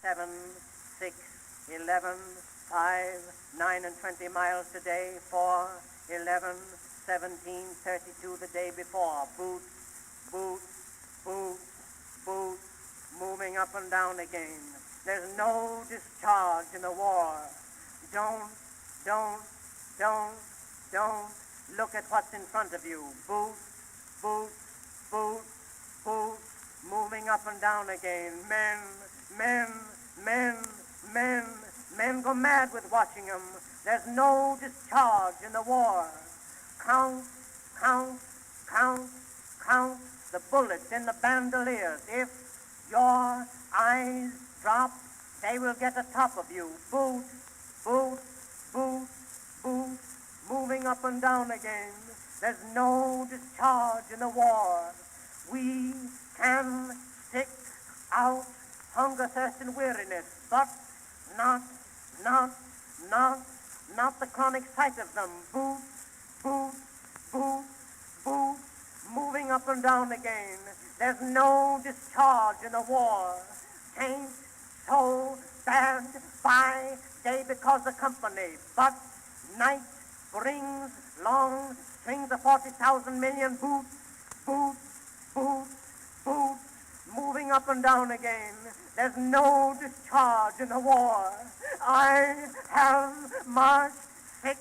7, 6, 11, 5, 9 and 20 miles today, 4, 11, 17, 32 the day before. Boots, boots, boots, boots, moving up and down again. There's no discharge in the war. Don't look at what's in front of you. Boots, boots, boots, boots, moving up and down again. Men go mad with watching them. There's no discharge in the war. Count the bullets in the bandoliers. If your eyes drop, they will get atop of you. Boots, boots, boots, boots, moving up and down again. There's no discharge in the war. We can stick out hunger, thirst, and weariness, but not the chronic sight of them. Boots, boots, boots, boots, moving up and down again. There's no discharge in the war. Tain't so bad by day because the company, but night brings long strings of 40,000 million boots, boots, boots, boots, moving up and down again. There's no discharge in the war. I have marched 6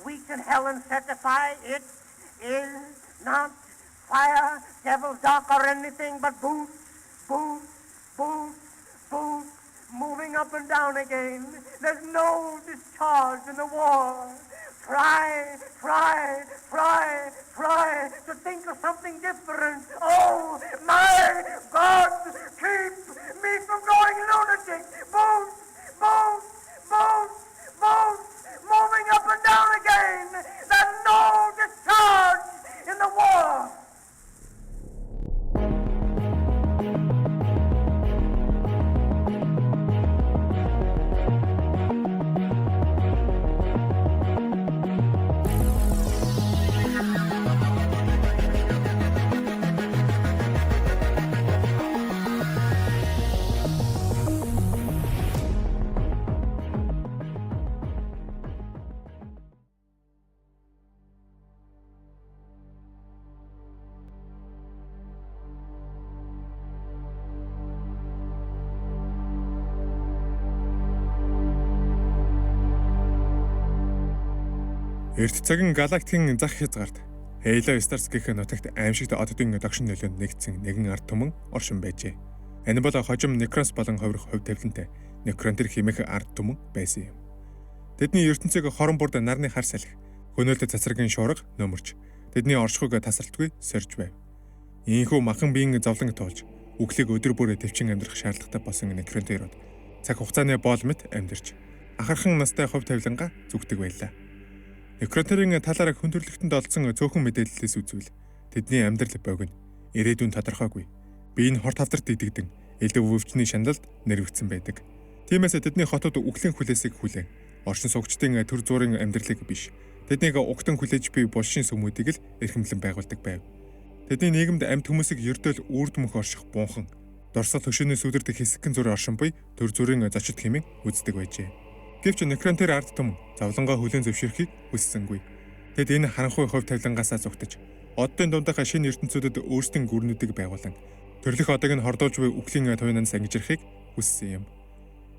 weeks in hell and certify it is not fire, devil's dark or anything but boots, boots, boots, boots, moving up and down again. There's no discharge in the war. Try to think of something different. Oh, my God, keep me from going lunatic. Boots, boots, boots, boots, moving up and down again. There's no discharge in the war. Эрт цагийн галактикийн зах хязгаарт Halo Stars гэх нутагт аимшигт оддын догшин нөлөөнд нэгдсэн нэгэн ард түмэн оршин байжээ. Энэ бол хожим Некронс болон хувирах хувь тавилантай Некронтер хэмээх ард түмэн байсан юм. Тэдний ертөнцийг хорон бүрд нарны хар салхи, хөнөөлт цацрагийн шуурга нөмөрч, тэдний оршихуйг тасралтгүй сорж байв. Ийхүү махан биеийн зовлон тоолж, үглийг өдөр бүр төвчин амьдрах шаардлагатай болсон Некронтерод цаг хугацааны боол мэт амьдарч, ахархан настай хувь тавиланга зүгтэг байлаа. Некронтерийн талаараа хүндрэлтэнд олдсон цөөхөн мэдээллээс үзвэл тэдний амьдрал богино, ирээдүйн тодорхойгүй. Бие нь хорт хавдарт идэгдэн, элдв өвчний шаналлд нэрвэгдсэн байдаг. Тиймээс тэдний хотод үхлийн хүлээсийг хүлээн, оршин суугчдын төр зуурын амьдралыг биш, тэднийг угтан хүлээж буй булшин сүмүүдийг л эрхэмлэн байгуулдаг байв. Тэдний нийгэмд амьд хүмүүсийг ердөөл үрд мөх орших бунхан, дорсол хөшөөний сүдэрд хэсэгэн зүр оршин буй төр зургийн зочид хэмээн үздэг байжээ. Гэвч Некронтер ард түмэн завлангаа хүлээн зөвшөөрөхийг хүссэнгүй. Тэд энэ харанхуй хувь тавилангаасаа зугтаж, оддын дундаа шинэ ертөнцүүдэд өөрсдийн гүрнүүдийг байгуулан, төрлөх одог нь хордуулж буй үхлийн туйнанд сангижрахыг хүссэн юм.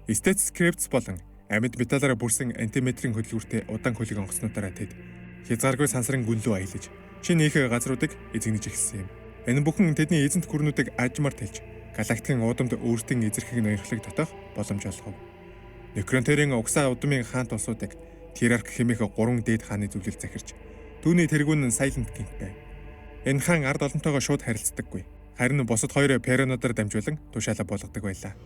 Стет скрипц болон амьд металлаараа бүрсэн антиметрийн хөдөлгүүртэй удаан хөлөг онгоцнуудаараа тэд хязгааргүй сансрын гүнлүү аялаж, шинэ их газруудыг эзэгнэж эхэлсэн юм. Энэ бүхэн тэдний эзэнт гүрнүүдийг ажмаар тэлж, галактикийн удамд өөрсдийн эзэрхийг ноёрхлыг татах боломж олгов. Некронтерийн угсаа удмын хаант улсуудыг Тирарх хэмээх 3 дээд хааны зөвлөл захирч, түүний тэргүүн нь Silent King байв. Энэ хаан ард олонтойгоо шууд харилцдаггүй. Харин бусад хоёр перонуудаар дамжуулан тушаалаа болгодог байлаа.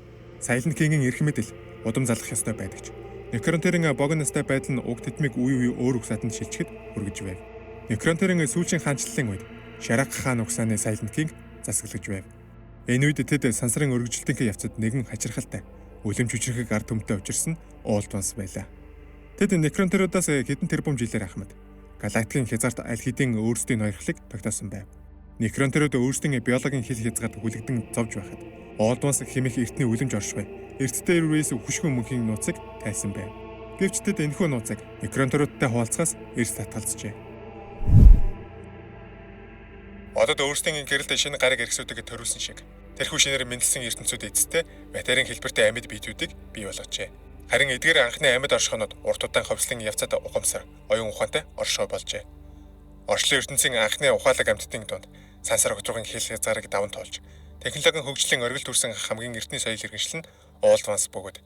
Silent King-ийн эрх мэдэл удам залах ёстой байдагч. Некронтерийн богиностой байдал нь уг тэтмийг үе өөр угсаатанд шилжихэд хүргэж байв. Некронтерийн сүүлчийн хаанчлалын үед Шарак хаан угсааны Silent King засаглаж байв. Энэ үед тэд сансрын өргөжлөлтийн явцад нэгэн хачирхалтай үлэмж хүчрхэг ард түмтэй учирсан уулт банс байлаа. Тэд Некронтеруудаас хэдэн тэрбум жилээр ахмад галактикийн хязгаарт аль хэдийн өөрсдийн ноёрхлыг тогтоосон байв. Некронтерууд өөрсдийн биологийн хил хязгаарт хүлэгдэн зовж байхад уулт банс хэмээх эртний үлэмж оршихуй эртдээ Эрвэс хөшгөө мөнхийн нууцыг тайлсан байв. Гэвч тэд энэхүү нууцыг Некронторуудтай хуваалцахаас эрс татгалзжээ. Одод өөрсдийн гэрэлд шинэ гариг эрхсүүдийг төрүүлсэн шиг тэрхүү шинээр мэндэлсэн ертөнцүүд эцэстээ материйн хэлбэртэй амьд биетүүдийг бий болгожээ. Харин эдгээр анхны амьд оршихонод урт удаан ховслын явцад ухамсар, оюун ухаантай оршоо болжээ. Орчлон ертөнцийн анхны ухаалаг амьтдын дунд сансар хөтрөгийн хэл хязгаарыг даван тоолж, технологийн хөгжлийн оргил төрсэн хамгийн эртний соёл иргэншил нь Old Ones бөгөөд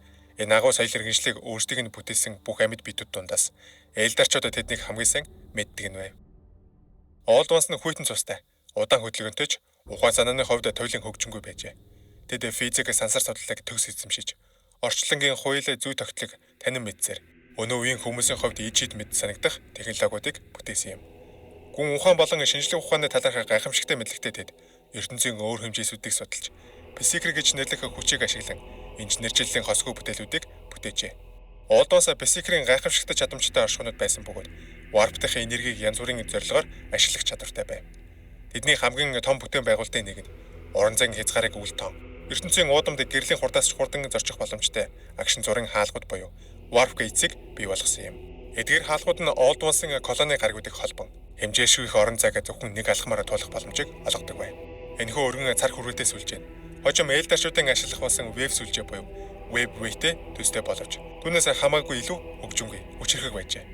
энэ агуу соёл иргэншлийг өөрсдийг нь бүтээсэн бүх амьд биетүүд дундаас элдарчууд тэднийг хамгийн сайн мэддэг нь байв. Old Ones нь хүйтэн цустай, удаан хөдөлгөөнтэй ч ухаан санааны хувьд туйлын хөгжингүй байжээ. Тэд физик сансар судлалыг төгс эзэмшиж, орчлонгийн хууль зүй тогтолцоог танин мэдсээр өнөө үеийн хүмүүсийн хувьд ижид мэд санагдах технологиудыг бүтээсэн юм. Гүн ухаан болон шинжлэх ухааны талаарх гайхамшигтай мэдлэгтэй тэд ертөнцийн өөр хэмжээсүүдийг судалж, психик гэж нэрлэх хүчийг ашиглан инженерчлэлийн хосгүй бүтээлүүдийг бүтээжээ. Old Ones психикийн гайхамшигтай чадамжтай оршихуунууд байсан бөгөөд warp дахь энергийг янз бүрийн зорилгоор ашиглах чадвартай байв. Тэдний хамгийн том бүтээн байгуулалтын нэг нь уран зайн хязгаарыг үл тоон, ертөнцийн уудамд гэрлийн хурдаас хурдан зорчих боломжтой агшин зургийн хаалгууд буюу warp gates-ийг бий болгосон юм. Эдгээр хаалгууд нь Old Ones-ын колони гаригуудыг холбон, хэмжээшгүй их орон зайг зөвхөн нэг алхмаараа туулах боломжийг олгодог байв. Энэхүү өргөн цар хүрээтэй сүлжээ нь хожим элдарчуудын ашиглах болсон веб сүлжээ буюу web way-тэй төстэй боловч түүнээс хамаагүй илүү хөгжингүй, хүчрхэг байжээ.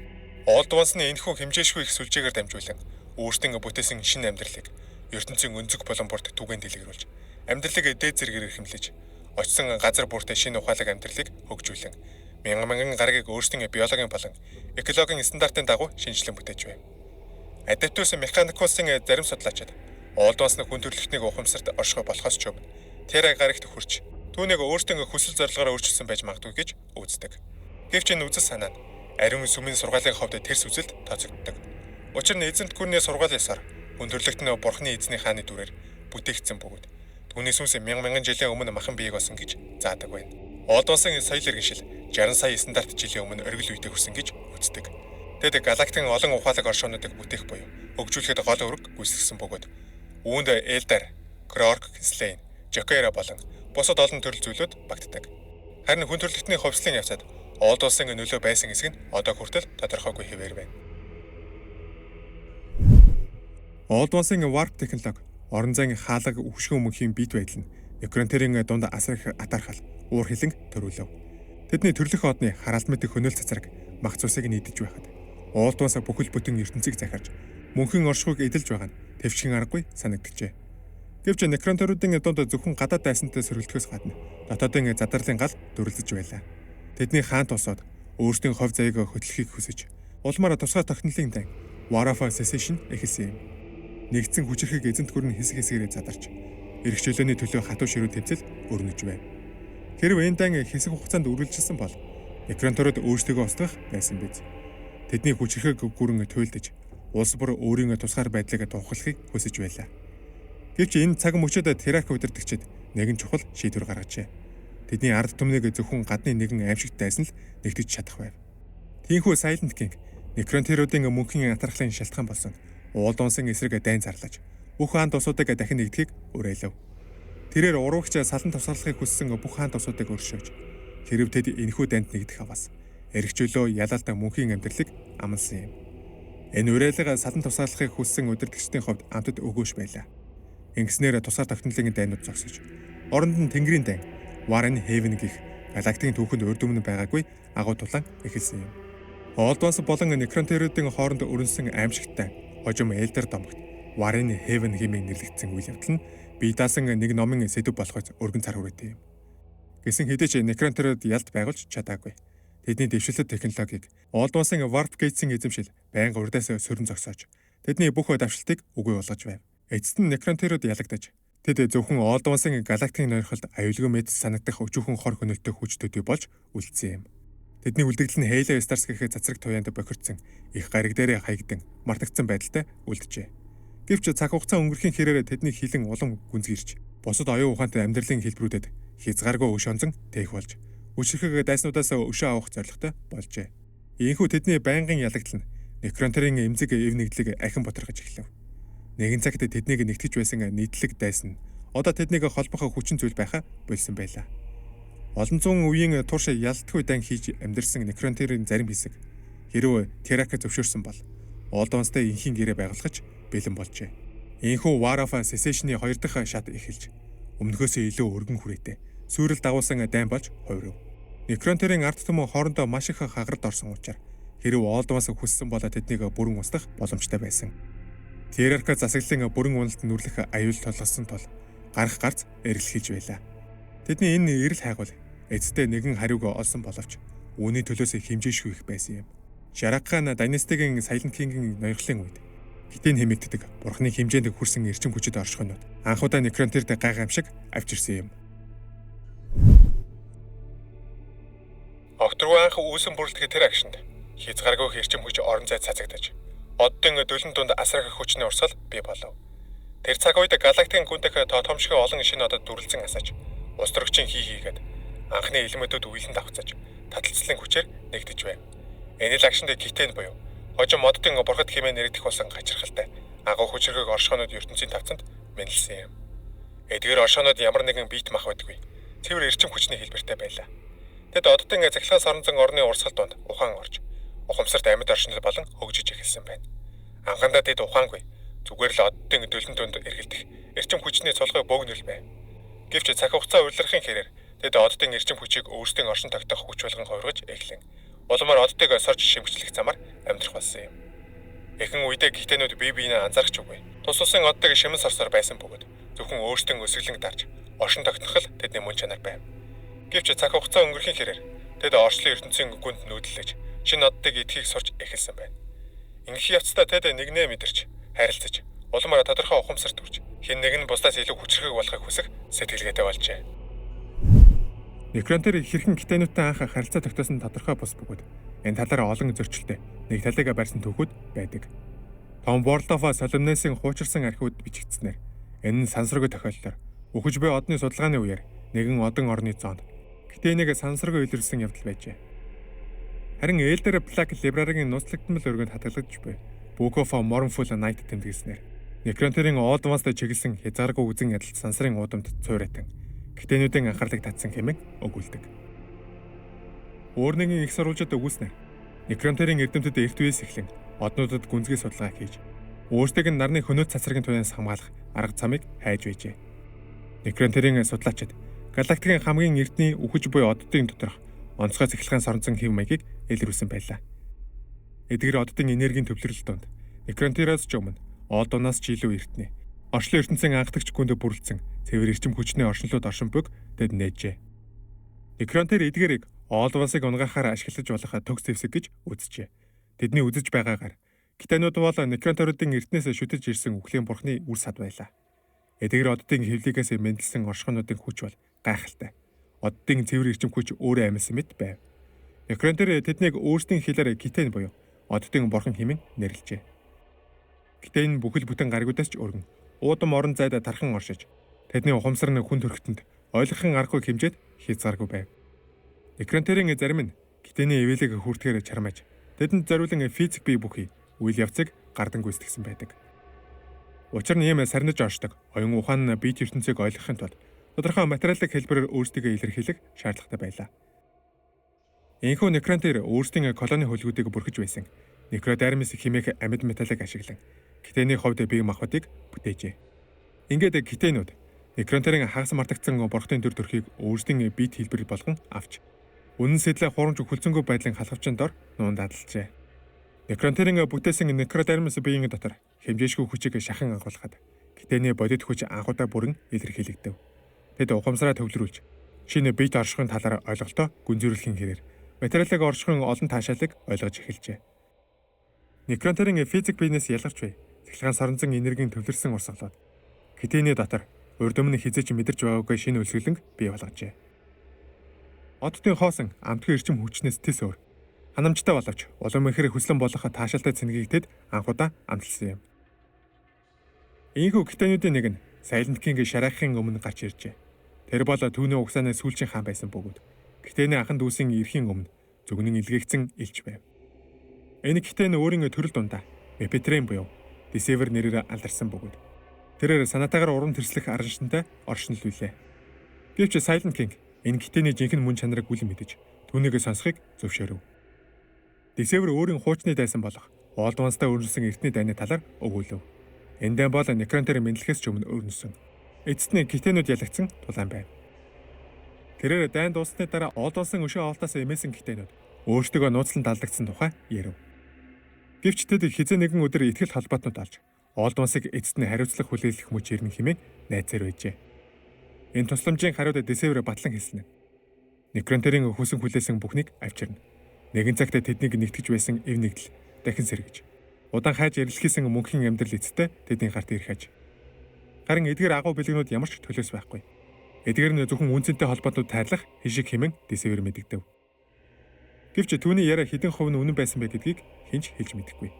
Old Ones-ны энэхүү хэмжээшгүй их сүлжээгээр дамжуулан өөрсдийн бүтээсэн шинэ амьдралыг ертөнцийн өнцөг болон бүрт түгээн дэлгэрүүлж, амьдралыг дээд зэргээр эрхэмлэж, очсон газар бүртээ шинэ ухаалаг амьдралыг хөгжүүлэн, мянган гарагийг өөрсдийн биологийн болон экологийн стандартын дагуу шинжилэн бүтээж байв. Adeptus Mechanicus-ын зарим судлаачид Old Ones-ны хүн төрөлхтнийг ухамсарт оршихуй болохоос ч өмнө Terra гарагт хүрч түүнийг өөрсдийн хүсэл зорилгоор өөрчилсөн байж магадгүй гэж үздэг. Гэвч энэ үзэл санаа нь ариун сүмийн сургаалын хувьд тэрс үзэлд тооцогддог. Учир нь эзэнт гүрний сургаал ёсоор хүн төрлөخت нь бурхны эзний хааны дүрээр бүтээгдсэн бөгөөд түүний сүнс мянган жилийн өмнө махан биеийг болсон гэж заадаг байна. Old Ones-ын соёл иргэншил 60 сая стандарт жилийн өмнө оргил үедээ хүрсэн гэж үздэг. Тэд галактикийн олон ухаалаг оршоонуудыг бүтээх буюу хөгжүүлэхэд гол үүрэг гүйцэтгсэн бөгөөд үүнд Элдар, Крорк, Слейн, Жокера болон бусад олон төрөл зүйлүүд багтдаг. Харин хүн төрлөختний ховслын явцад Old Ones-ын нөлөө байсан хэсэг нь одоо хүртэл тодорхойгүй хэвээр байна. Old Ones-ын warp технологи, орон зайн хаалга хөшгөө мөнхийн бит байдал нь Некронтерийн дунд асар их атархал, уур хилэн төрүүлв. Тэдний төрлөх одны хараалт мэдих хөнөөл цацраг мах цусыг нийдэж байхад Old Ones бүхэл бүтэн ертөнцийг захирж мөнхийн оршихуйг эдэлж байгаа нь төвчгийн аргагүй санагдчихэ. Гэвч Некронтеруудын дунд зөвхөн гадаад дайсантай сөрөлтгөөс гадна дотоодын задарлын гал дүрлэж байлаа. Тэдний хаант усод өөрсдийн хов заяаг хөтлөхийг хүсэж улмаар тусгай технологийн дан War of Secession эхэлсэн юм. Нэгдсэн хүчрхэг эзэнт гүрний хэсэг хэсгээрээ задарч эрх чөлөөний төлөө хатуу ширүү тэмцэл өрнөж байв. Хэрв энэ дан хэсэг хугацаанд үргэлжилсэн бол Некронторууд өөрсдөө устгах байсан биз. Тэдний хүчрхэг гүрэн туйлдж улс бүр өөрийн тусгаар байдлыг тунхаглахыг хүсэж байлаа. Гэвч энэ цаг мөчөд Террак удирдагчид нэгэн чухал шийдвэр гаргажээ. Тэдний ард түмнийг зөвхөн гадны нэгэн аимшигт дайсан л нэгтгэж чадах байв. Тиймээс Silent King Некронтеруудын мөнхийн атархлын шалтгаан болсон Old Ones-ын эсрэг дайн зарлаж бүх хаан тусуудыг дахин нэгтгэхийг уриалав. Тэрээр уруугч салан тусгаарлахыг хүссэн бүх хаан тусуудыг өршөөж хэрв тэд энэхүү дайнд нэгдэх аваас эрх чөлөө ялалт мөнхийн амьдралыг амласан юм. Энэ уриалга салан тусгаарлахыг хүссэн удирдагчдын хувьд амтд өгөөш байлаа. Ингэснээр тусгаар технологийн дайнууд зогсож оронд нь Тэнгэрийн дайн War in Heaven гэх галактикийн түүхэнд урд өмнө байгаагүй агуу тулаан эхэлсэн юм. Old Ones болон Некронтеруудын хооронд өрнсөн аимшигтай хожим Элдер домогт War in Heaven хэмээн нэрлэгдсэн үйл явдал нь бие даасан нэг номын сэдв болохоос өргөн цар хүрээтэй юм. Гэсэн хэдий ч Некронтерууд ялд байгуулж чадаагүй. Тэдний дэвшилт технологиг Old Ones-ын Warp Gates-ийн эзэмшил байнга урдаас сөрөн зогсоож тэдний бүх давшилтыг үгүй болгож байв. Эцэст нь Некронтерууд ялагдаж тэд зөвхөн Old Ones-ын галактикийн нойрхолд аюулгүй мэт санагдах өчүүхэн хор хөнөөлтөй хүч төдий болж үлдсэн юм. Тэдний үлдэгдэл нь Halo Stars гэх цацраг туяанд бохирдсан их гариг дээр хаягдан мартагдсан байдалтай үлджээ. Гэвч цаг хугацаа өнгөрхийн хэрээр тэдний хилэн улам гүнзгийрч бусад оюун ухаантай амьдралын хэлбэрүүдэд хязгааргүй өш онзон тээх болж үчирхэг дайснуудаас өшөө авах зорилготой болжээ. Ийхүү тэдний байнгын ялагдал нь Некронтерийн эмзэг эв нэгдлийг ахин боторгож эхлэв. Нэгэн цагт тэднийг нэгтгэж байсан нийтлэг дайсан одоо тэднийг холбох хүчин зүйл байхаа болсон байлаа. Олон зуун үеийн турш ялтгүй дан хийж амьдэрсэн Некронтерийн зарим хэсэг хэрвээ Терак зөвшөөрсөн бол Олдонстай инхийн гэрээ байгуулах бэлэн болжээ. Энэхүү War of Secession-ы 2 дахь шат эхэлж өмнөхөөсөө илүү өргөн хүрээтэй сүйрэл дагуулсан дайн болж хувирв. Некронтерийн ард түмэн хоорондоо маш их хагард орсон учраас хэрвээ Олдонс хүссэн бол тэднийг бүрэн устгах боломжтой байсан. Терак засаглалын бүрэн уналд нүрлэх аюул толгосон тул гарах гарц эргэлхийж байлаа. Тэдний энэ эрэл хайгуул эцэстээ нэгэн хариуг олсон боловч үүний төлөөс хэмжээшгүй их байсан юм. Шаракхан династигийн Silent King-ийн ноёрхлын үед Китэн хэмэгддэг бурхны хэмжээнд хүрсэн эрчим хүчит оршихуйнууд анхудаа Некронтерд гайхамшиг авч ирсэн юм. Окторгүй анх үүсэн бүрэлдэхүүн тэр агшинд хязгааргүй эрчим хүч орон зай цацагдаж оддын дөлөн дунд асрах хүчний урсгал бий болов. Тэр цаг үед галактикийн гүндэх тоотомшгүй олон шинэ одод дүрлцэн асааж ус төрөгчийн хийгээд анхны элементүүд үйлэн давхцаж таталцлын хүчээр нэгдэж байв. Энэ л агшинд Китэн буюу хожим моддын бурхад хэмээн нэрдэх болсон гачирхалтай агуу хүчрэг оршихуунууд ертөнцийн тавцанд мэнэлсэн юм. Эдгээр оршихуунууд ямар нэгэн биет мах байдгүй. Цэвэр эрчим хүчний хэлбэртэй байлаа. Тэд оддын захилгаас оронзон орны урсгал донд ухаан орж ухамсарт амьд оршинод болон хөгжиж эхэлсэн байна. Анхандаа тэд ухаангүй зүгээр л оддын дөлөн дунд эргэлдэх эрчим хүчний цулгыг бөөгнөл байв. Гэвч цаг хугацаа урилгахын хэрээр тэд оддын эрчим хүчийг өөрсдийн оршин тогтоох хүч болгон хувиргаж эхлэн улмаар оддыг сорж шимгчлэх замаар амьдрах болсон юм. Эхэн үедээ Китэнүүд бие биенээ анзаарч үгүй. Тус усын оддыг шимэн сорсоор байсан бөгөөд зөвхөн өөрсдийн өсөглөн дарж оршин тогтнох л тэдний мөн чанар байв. Гэвч цаг хугацаа өнгөрөхийн хэрээр тэд орчлын ертөнцийн гүнд нүүдэлж шинэ оддыг эдхийг сурч эхэлсэн байна. Ингэх явцдаа тэд нэгнээ мэдэрч харилцаж улмаар тодорхой ухамсарт хүрч хэн нэг нь бусдаас илүү хүчрхэг болохыг хүсэх сэтгэлгээтэй болжээ. Некронтер хэрхэн Китэнүүдтэй анх харилцаа тогтоосон тодорхой бус бөгөөд энэ талаараа олон зөрчилтэй нэг талыг барьсан түүхүүд байдаг. Том World of Solomon-ийн хуучирсан архивууд бичигдсэнээр энэ нь сансаргүй тохиолдолоор үхэж буй одны судалгааны үеэр нэгэн одон орны зоонд Китэнийг сансаргүй илэрсэн явдал байжээ. Харин Elder Black Library-гийн нууцлагдмал өргөнд хадгалагдж буй Book of Mournful Night тэмдэглэснээр Некронтерийн Олдонст чиглэсэн хязгааргүй үзэн ядалт сансрын уудамд цуурайтан Китэнүүдийн анхаарлыг татсан хэмээн өгүүлдэг. Өөр нэгэн их сурвалжид өгүүлснээр Некронтерийн эрдэмтэд эрт үеэс эхлэн однуудад гүнзгий судалгаа хийж өөрсдийг нь нарны хөнөөт цацрагын туяас хамгаалах арга замыг хайж байжээ. Некронтерийн судлаачид галактикийн хамгийн эртний үхэж буй оддын доторх онцгой цахилгаан соронзон хэв маягийг илрүүлсэн байлаа. Эдгээр оддын энергийн төвлөрөл донд Некронтероос ч өмнө Олдоноос ч илүү эртний орчлон ертөнцийн анхдагч гүнд бүрэлдсэн цэвэр эрчим хүчний оршинлууд оршин буйг тэд нээжээ. Некронтер эдгээрийг Олдоносыг унгахаар ашиглаж болох төгс зэвсэг гэж үзжээ. Тэдний үзэж байгаагаар Китэнүүд бол Некронтеруудын эртнээс шүтэж ирсэн үхлийн бурхны үр сад байлаа. Эдгээр оддын хэвлэгээс мэндэлсэн оршихуунуудын хүч бол гайхалтай. Оддын цэвэр эрчим хүч өөрөө амьсан мэт байв. Некронтер тэднийг өөрсдийн хэлээр Китэн буюу оддын бурхан хэмээн нэрлэжээ. Китэн бүхэл бүтэн гаригуудаас ч өргөн уудам орон зайд тархан оршиж тэдний ухамсар нь хүн төрхтөнд ойлгохын аргагүй хэмжээд хязгааргүй байв. Некронтерийн зарим нь Китэний ивэлийг хүртэхээр чармаж тэдэнд зориулан физик бие бүхий үйл явцыг гардан гүйцэтгсэн байдаг. Учир нь ийм сарниж оршдог оюун ухаан нь биет ертөнцийг ойлгохын тулд тодорхой материалын хэлбэрээр өөрсдийгөө илэрхийлэх шаардлагатай байлаа. Энэхүү Некронтер өөрсдийн колони хөлгүүдийг бүрхэж байсан Некродермис хэмээх амьд металлыг ашиглан Китэний хувьд бие махбодыг бүтээжээ. Ингээд Китэнүүд Некронтерийн хагас мартагдсан бурхтын төр төрхийг өөрсдийн биет хэлбэр болгон авч үнэн сэтлээ хурамж хөлцөнгөө байдлын халхавчин дор нуун дадлжээ. Некронтерийн бүтээсэн Некродермис биеийн дотор хэмжээшгүй хүчийг шахан агуулхад Китэний бодит хүч анхудаа бүрэн илэрхийлэгдэв. Тэд ухамсараа төвлөрүүлж шинэ биет оршихын талаар ойлголтоо гүнзгийрүүлэхийн хэрээр материалыг оршихын олон таашаалыг ойлгож эхэлжээ. Некронтерийн физик биенээс ялгарч бай цахилгаан соронзон энергийн төвлөрсөн урсгалууд Китэний дотор урд өмнө хизээч мэдэрч байгаагүй шинэ үлсгэлэнг бий болгожээ. Оддын хоосон амтгүй эрчим хүчнээс тэс өөр ханамжтай боловч улам ихэр хүслэн болох таашаалтай цэнгийг тэд анхудаа амталсан юм. Ийхүү Китэнүүдийн нэг нь Silent King Шарахын өмнө гарч иржээ. Тэр бол түүний угсааны сүүлчийн хаан байсан бөгөөд Китэний анхан дүүсийн эрхийн өмнө зүгнэн илгээгдсэн элч байв. Энэ Китэн өөрийн төрөл дундаа Мепетрен буюу Deceiver нэрээр алдарсан бөгөөд тэрээр санаатаагаар уран тэрслэх араншинтай оршинлүүлээ. Гэвч Silent King Энэ гитээний жинхэнэ мөн чанарыг үл мэдэж түүнийг сонсохыг зөвшөөрөв. Десевр өөрийн хуучны дайсан болох Old Ones-тай өрнөсөн эртний дайны талаар өгүүлв. Энэ дай бол Некронтер мэдлэгээс ч өмнө өрнөсөн. Эцэст нь гитэнүүд ялагдсан тулаан байв. Тэрээр дайн дуусны дараа Old Ones-ын өшөө авалтаас эмээсэн гитэнүүд өөрсдөө нууцлан далдагдсан тухай ярив. Гэвч тэд хизээ нэгэн өдөр ихтгэл холбоотнууд олж Old Ones-ыг эцэст нь хариуцлага хүлээлгэх мөч ирнэ хэмээн найзаар байжээ. Энэ тусламжийн хариуд Десевр батлан хэлсэн. Некронтерийн хүсэн хүлээсэн бүхнийг авчирна. Нэгэн цагт тэднийг нэгтгэж байсан эв нэгдэл дахин сэргэж. Удаан хайж ярилцсан мөнхийн амьдрал эцэстээ тэдний гарт ирэх аж. Харин эдгээр агуу бэлгэнүүд ямар ч төлөөс байхгүй. Эдгээр нь зөвхөн үнцэнтэй холбоотнууд тайлах хишиг хэмээн Десевр мэдэгдэв. Гэвч түүний яриа хэдэн хувь нь үнэн байсан бэ гэдгийг хэн ч хэлж мэдэхгүй.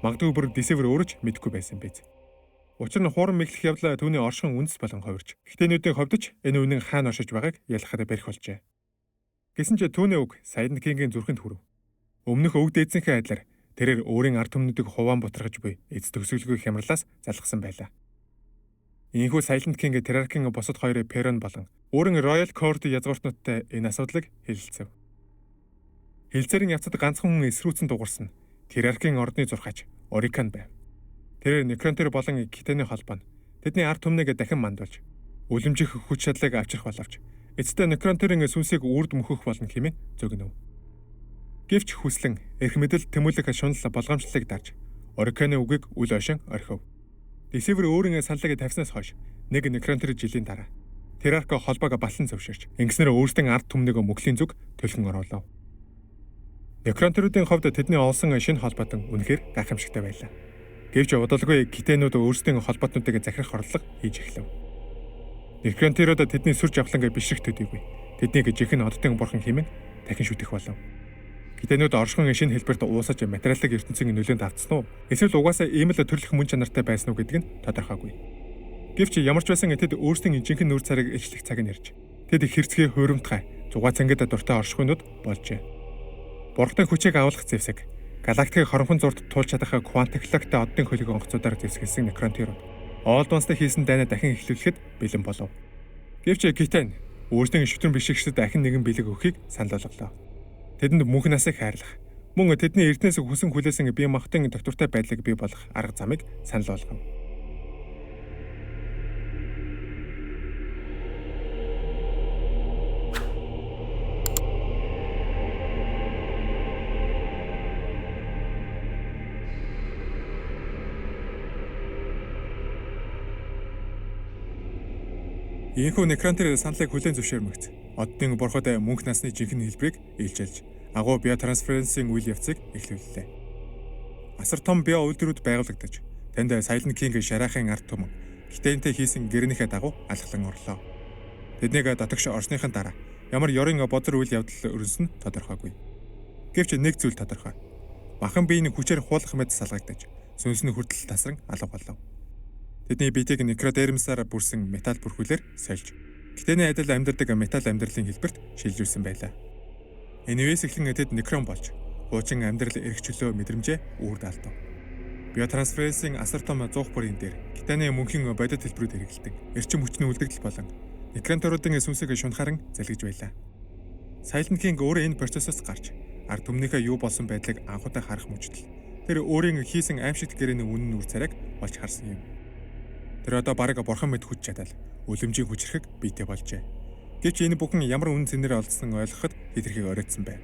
Магадгүй бүр Десевр өөрөө ч мэдэхгүй байсан биз. Учир нь хууран мэглэх явдал түүний оршин үндэс болон хувирч. Гитэнүүдийн хувьд ч энэ үнэн хаана оршиж байгааг ялахад барих болжээ. Гэсэн ч түүний үг Silent King-ийн зүрхэнд хүрэв. Өмнөх өг дээдсэнхээ адилаар тэрээр өөрийн ард түмнүүдийг хуваан бутаргаж буй эц төгсгөлгүй хямралаас залхсан байлаа. Ийхүү Silent King Terrarch-ийн босод хоёрын Perron болон өөрийн Royal Court язгууртнуудтай энэ асуудлыг хэлэлцэв. Хэлцээрийн явцад ганцхан хүн эсрүүцэн дугарсан Terrarch-ийн ордны зурхаач Orican байв. Тэрээр Некронтер болон гитээний холбоо нь тэдний ард түмнийг дахин мандуулж үлэмжих хүч чадлыг авчрах боловч эцэстээ Некронтерийн сүнсийг үрд мөхөх болно хэмээн зөгнөв. Гэвч хүслэн эрх мэдэл тэмүүлэх шунал болгоомжлолыг дарж Ориканы үгийг үл ойшин орхив. Десевр өөрийн саналыг тавьснаас хойш нэг Некронтер жилийн дараа Terrarch холбоог батлан зөвшөөрч ингэснээр өөрсдийн ард түмнийг мөхлийн зүг төлхөн оруулав. Некронтерүүдийн хувьд тэдний олсон шинэ холбоотон үнэхээр гайхамшигтай байлаа. Гэвч удалгүй гитэнүүд өөрсдийн холбоотнуудыг захирах орлого хийж эхлэв. Некронтерууд тэдний сүр жавхланг бишрэх төдийгүй тэднийг жинхэнэ оддын бурхан хэмээн дахин шүтэх болов. Гитэнүүд оршихуйн шинэ хэлбэрт уусаж материалын ертөнцийн нөлөөнд автсан уу? Эсвэл угаасаа ийм л төрөлх мөн чанартай байсан уу гэдэг нь тодорхойгүй. Гэвч ямар ч байсан тэд өөрсдийн жинхэнэ нүүр царайг ичлэх цаг нь ирж тэд хэрцгий хуримтгай зугаа цангид дуртай оршихуйнууд болжээ. Бурхны хүчийг агуулгах зэвсэг галактикийн хоромхон зурд туулж чадах квантофлоктой оддын хөлөг онгоцуудаар зэвсгэлсэн Некронтерууд Old Ones-тай хийсэн дайнаа дахин эхлүүлэхэд бэлэн болов. Гэвч гитэн өөрсдийн шүтэн бишигчдэд дахин нэгэн бэлэг өгөхийг санал болголоо. Тэдэнд мөнх насыг хайрлах, мөн тэдний эрдэнэс хүсэн хүлээсэн бие махбодын доктортой байдлыг бий болгох арга замыг санал болгов. Ийхүү Некронтер саналыг хүлээн зөвшөөрмөгц. Оддын бурхад мөнх насны жинхэнэ хэлбэрийг илчилж, агуу биотрансференсийн үйл явцыг эхлүүллээ. Асар том био үйлдвэрүүд байгуулагдаж, танд Silent King шарахын ард түмэн гитэнтэй хийсэн гэрнийхээ дагуу алхлан орлоо. Тэднийг дотогш орсныхын дараа ямар ёрын бодор үйл явдал өрнсөн тодорхойгүй. Гэвч нэг зүйл тодорхой. Махан биеийн хүчээр хуулах мэд салгагдаж, сүнс нь хүртэл тасран алга болов. Тэдний биетийг некродермсаар бүрсэн металл бүрхүүлээр сольж, гитээний адил амьдардаг металл амьдралын хэлбэрт шилжүүлсэн байлаа. Энэвээс эхлэн тэд некрон болж, хуучин амьдрал эрхчлөө мэдрэмжээ үрд алдав. Биотрансференсийн асар том 100 бүрийн дээр гитээний мөнхийн бодит хэлбэрүүд хэрэгэлдэг. Эрчим хүчний үлдэгдэл болон некронтеруудын сүнсийг шунхааран залгиж байлаа. Silent King өөрөө энэ процессоос гарч, ард түмнийхээ юу болсон байдлыг анхудаа харах мөчтөл тэр өөрийн хийсэн аимшигт гэрээний үнэн нүр царайг олж харсан юм. Тэр одоо бараг бурхан мэд хүч чадал, үлэмжийн хүчрхэг биетэй болжээ. Гэвч энэ бүхэн ямар үнэн цэнээр олдсон ойлгоход хэтэрхийг оройтсан байв.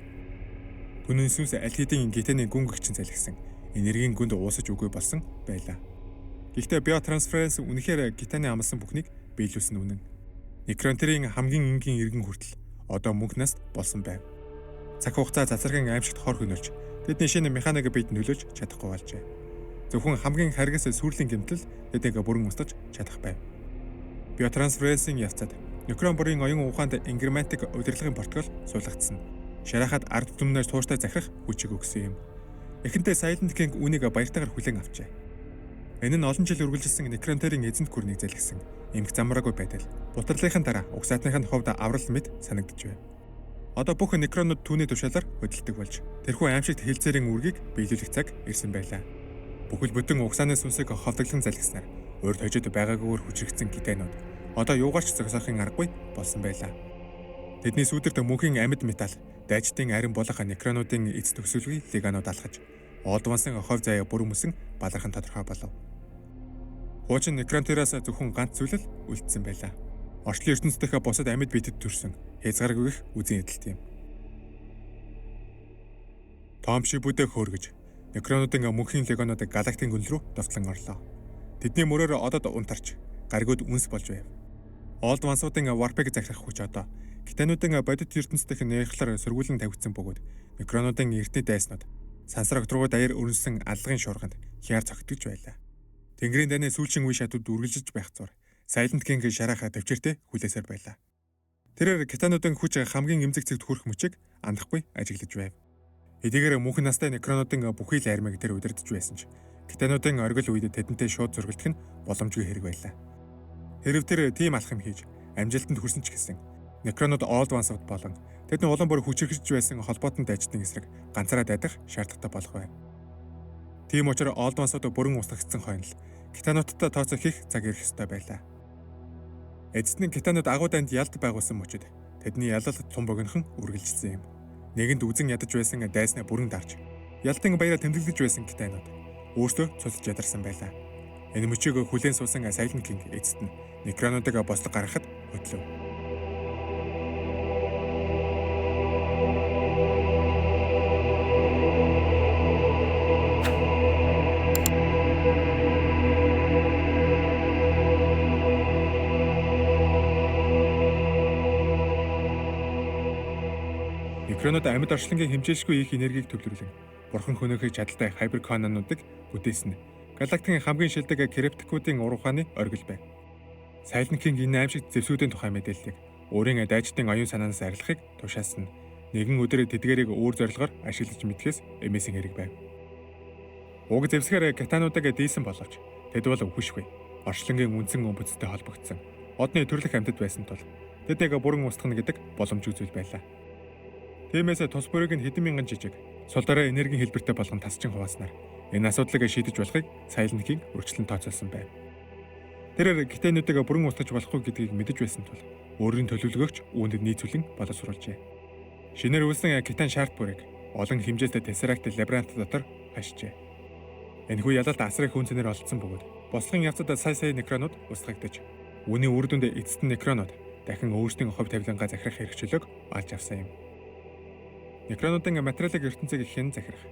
Түүний сүнс аль хэдийн гитээний гүнгэгчин залгисан, энергийн гүнд уусаж үгүй болсон байлаа. Гэхдээ биотрансференс үнэхээр гитээний амлсан бүхнийг биелүүлсэн үнэн. Некронтерийн хамгийн энгийн иргэн хүртэл одоо мөнх наст болсон байв. Цаг хугацаа цацрагийн аимшигт хор хөнөөлж, тэдний шинэ механик биед нөлөөлж чадахгүй болжээ. Зөвхөн хамгийн харгас сүрлийн гэмтэл тэднийг бүрэн устгаж чадах байв. Биотрансференсийн явцад Некрон бүрийн оюун ухаанд ингрематик удирдлагын протокол суулгагдсан. Шарахад ард түмнээс тууштай захирах хүчийг өгсөн юм. Эхэнтэй Silent King үнийг баяртайгаар хүлээн авчээ. Энэ нь олон жил үргэлжилсэн Некронтерийн эзэнт гүрнийг залгисан эмх замраагүй байдал. Бутарлынхын дараа угсаатныхын хувьд аврал мэд санагдж байв. Одоо бүх некронууд түүний тушаалаар хөдөлдөг болж тэрхүү аимшигт хэлцээрийн үргийг биелүүлэх цаг ирсэн байлаа. Бүхэл бүтэн угсааны сүнсийг ховдоглон залгиснаар урд хожид байгаагүйгээр хүчрэгдсэн гитэнүүд одоо юугаарч зогсоохын аргагүй болсон байлаа. Тэдний сүүдэрт мөнхийн амьд металл, дайчдын арин болох некронуудын эц төгсөлгийг леганууд алхаж, олдвансан хов заяа бүрмөсөн балархан тодорхой болов. Хуучин некронтераас зөвхөн ганц зүйл л үлдсэн байлаа. Орчлын ертөнцийн дахь бусад амьд биетэд төрсөн хязгааргүйх үзэн эдэлт юм. Том шибүдэ хөөргөж, некронуудын мөнхийн легонуудыг галактикийн гүн рүү довтлон орлоо. Тэдний мөрөөр одод унтарч, гаригуд үнс болж байв. Олдвансуудын варпыг захирах хүч одоо Китаануудын бодит ертөнцийн дахь нэрхлэр сөргүүлэн тавигдсан бөгөөд некронуудын эртний дайснууд сансар огтргуу даяар өрнсөн аллагын шуурганд хяар цогтгож байлаа. Тэнгэрийн дайны сүүлчийн үе шатууд үргэлжлэж байх зур Silent King шарааха төвчөртэй хүлээсээр байлаа. Тэрээр Китаануудын хүч хамгийн эмзэг зэгт хүрэх мөчийг андахгүй ажиглаж байв. Эдгээр мөнх настай некронуудын бүхий л армиг тэр удирдах байсан ч Китаануудын оргил үед тэдэнтэй шууд зөргөлдөх нь боломжгүй хэрэг байлаа. Хэрв тэр тийм алхам хийж амжилтанд хүрсэн ч гэсэн некронууд Олдвансууд болон тэдний улаан бүр хүчрхэж байсан холбоотон дайчдын эсрэг ганцаараа дайдах шаардлагатай болох байв. Тийм учраас Олдвансууд бүрэн устгагдсан хойно л Китаануудтай тооцоо хийх цаг ирэх ёстой байлаа. Эцэст нь Китаанууд агуу дайнд ялд байгуулсан мөчид тэдний ялалт тун богинохон үргэлжилсэн юм. Нэгэнд үзэн ядаж байсан дайснаа бүрэн дарж ялтын баяраа тэмдэглэж байсан Китаанууд өөрсдөө цуцлж ядарсан байлаа. Энэ мөчийг хүлээн суусан Silent King эцэст нь некронуудыг бослог гаргахад хөтлөв. Некронууд амьд орчлонгийн хэмжээшгүй их энергийг төвлөрүүлэн бурхан хөнөөхөй чадaltaй хайперконануудыг бүтээсэн нь галактикийн хамгийн шилдэг криптикуудын уран ухааны оргил байв. Silent King энэ аимшигт зэвсүүдийн тухай мэдээллийг өөрийн дайчдын оюун санаанаас арилгахыг тушаасан нь нэгэн өдөр тэдгээрийг өөр зорилгоор ашиглаж мэдхээс эмээсэн хэрэг байв. Уг зэвсгээр Китаануудыг дийсэн боловч тэд бол үхшгүй. Орчлонгийн үндсэн өмбөцтэй холбогдсон одны төрлөх амьтад байсан тул тэднийг бүрэн устгах гэдэг боломжгүй зүйл байлаа. Тиймээс тус бүрийг нь хэдэн мянган жижиг сул дараа энергийн хэлбэртэй болгон тасчин хувааснаар энэ асуудлыг шийдэж болохыг Silent King өрчлөн тооцоолсон байв. Тэрээр Китаануудыг бүрэн устгаж болохгүй гэдгийг мэдэж байсан тул өөрийн төлөвлөгөөгч үүнд нийцүүлэн боловсруулжээ. Шинээр үлсэн Китаан шарт бүрийг олон хэмжээтэй Tesseract лаборант дотор хашжээ. Энэхүү ялалт асрын хүнцнээр олдсон бөгөөд босгын явцад сая некронууд устгагдаж үүний үр дүнд эцэст нь некронууд дахин өөрсдийн хувь тавилангаа захирах хэрэгчлөөг олж авсан юм. Некронуудын материалын ертөнцийг хэн захирах,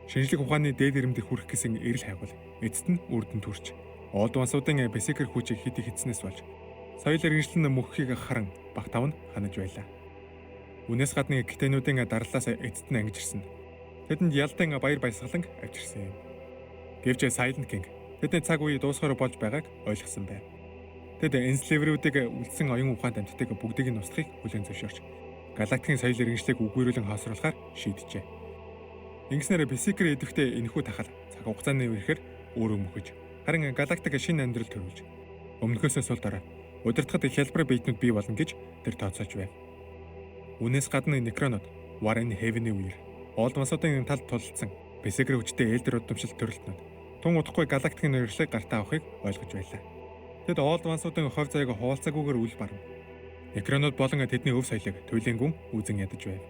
шинжлэх ухааны дээд ирэмдэх хүрэх гэсэн эрэл хайгуул эцэст нь үр дүнд хүрч Олдвансуудын Berserker хүчийг хит хитснээс болж соёл иргэншлэн мөххийг харан багтаав нь ханаж байлаа. Үнээс гадна Китаануудын дарлаас эцэст нь ангижирсан. Тэдэнд ялтын баяр баясгалан авчирсан юм. Гэвч Silent King тэдний цаг үе дуусгаар болж байгааг ойлгосон байв. Тэд энслэврүүдийг үлдсэн оюун ухаанд амьтдыг бүгдийг нь устгахыг хүлээн зөвшөөрч галактикийн соёл иргэншлийг үгүйрүүлэн хаосруулахаар шийджээ. Ингэснээр Berserker идэвхтэй энэхүү тахал цаг хугацааны үехээр өөрөө мөхөж харин галактик шинэ амьдрал төрүүлж өмнөхөөсөө сул дараа удирдахад хялбар биетнүүд бий болно гэж тэр тооцоолж байв. Үнээс гадна некронууд Warren Heaven-ийн үеэр Олдвансуудын талд тулалдсан Berserker хүчтэй элдер удамшил төрөлтнүүд тун удахгүй галактикийн нэршлиг гартаа авахыг ойлгож байлаа. Тэд Олдвансуудын хов заяаг хуваалцаагүйгээр үл барна. Некронууд болон тэдний өв соёлыг туйлын гүн үзэн ядаж байв.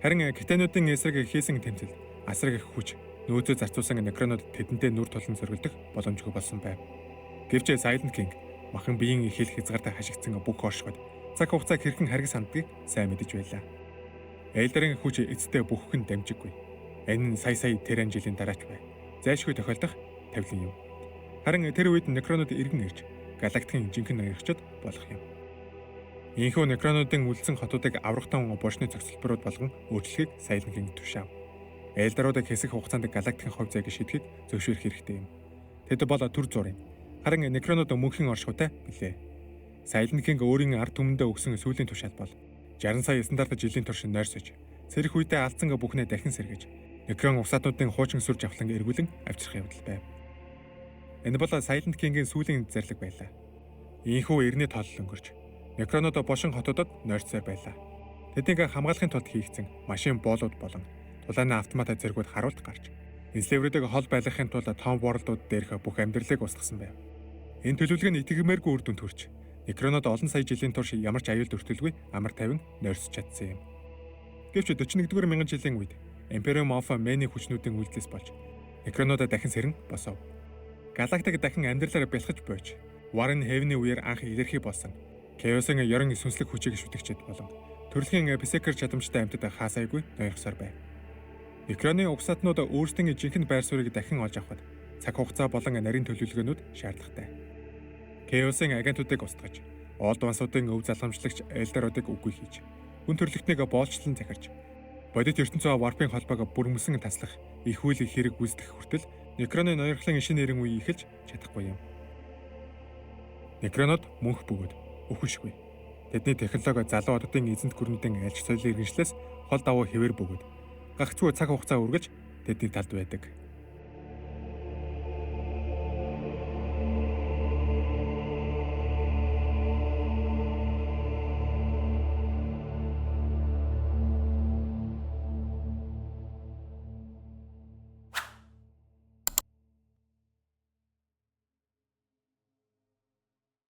Харин Китаануудын эсрэг хийсэн тэмцэл асраг их хүч нөөцөө зарцуулсан некронууд тэдэнтэй нүр тулан зөргөлдөх боломжгүй болсон байв. Гэвч Silent King махан биеийн их хязгаартай хашигдсан бүх оршиход цаг хугацааг хэрхэн харгас ханддгийг сайн мэдэж байлаа. Элдерийн хүч эцэстээ бүхэх нь дамжиггүй. Энэ нь сая тэрэн жилийн дараач байв. Зайлшгүй тохиолдох тавилан юм. Харин тэр үед некронууд иргэн ирж галактикийн жинхэнэ нэрчд болох юм. Ийхүү некронуудын үлдсэн хотуудыг аврагтан бошны цогцлборууд болгон өөрчлөхийг Silent King тушаав. Элдеруудыг хэсэг хугацаанд галактикийн хувь зайг шийдэхэд зөвшөөрөх хэрэгтэй юм. Тэд бол төр зурын. Харин некронууд мөнхийн оршихуйтай билээ. Silent King өөрийн ард түмэндээ өгсөн сүүлийн тушаал бол 60 сая стандарт жилийн турш нойрсож, сэрэх үедээ алдсан бүхнээ дахин сэргэж, некрон усаатнуудын хуучин сүр жавхлан эргүүлэн авчрах явдал байв. Энэ бол Silent King-ийн сүүлийн зарлиг байлаа. Ийхүү эртний тоолол өнгөрч некронууд бошин хотуудад нойрцоор байлаа. Тэднийг хамгаалахын тулд хийгдсэн машин боолууд болон тулааны автомат зэргүүд харуулт гарч энслэврүүдийг хол байлгахын тулд том ворлдууд дээрх бүх амьдралыг устгасан байв. Энэ төлөвлөгөө нь итгэмээргүй үр дүнд хүрч Некронод олон сая жилийн турш ямар ч аюул өртөлгүй амар тайван нойрсож чадсан юм. Гэвч 41-р мянган жилийн үед Imperium of Men-ийн хүчнүүдийн үйлдэлээс болж Некронодо дахин сэрэн босов. Галактик дахин амьдралаараа бэлхэж буйж Warren Heaven-ийн үеэр анх илэрхий болсон. Chaos-ын ёрон сүнслэг хүчийг шүтгчэд болон төрөлхийн Berserker чадамжтай амьтад хаасайгүй ноёрхсоор байв. Некроны угсаатнууд өөрсдийн жинхэнэ байр суурийг дахин олж авахд цаг хугацаа болон нарийн төлөвлөгөөнүүд шаардлагатай. Chaos-ын агентуудыг устгаж, Old Ones-уудын өв залгамжлагч Elder-одыг үгүй хийж, хүн төрлөختнийг боолчлон захирч, бодит ертөнцийн Warp-ын холбоог бүрмөсөн таслах их үйл хэрэг гүйцэтгэх хүртэл Некроны ноёрхлын ишин нэрийн үе эхэлж чадахгүй юм. Некронод мөнх бөгөөд өхөшгүй. Тэдний технологи залуу оддын эзэнт гүрнүүдийн альч соёлын иргэншлээс хол давуу хэвээр бөгөөд гагцгүй цаг хугацаа үргэлж тэдний талд байдаг.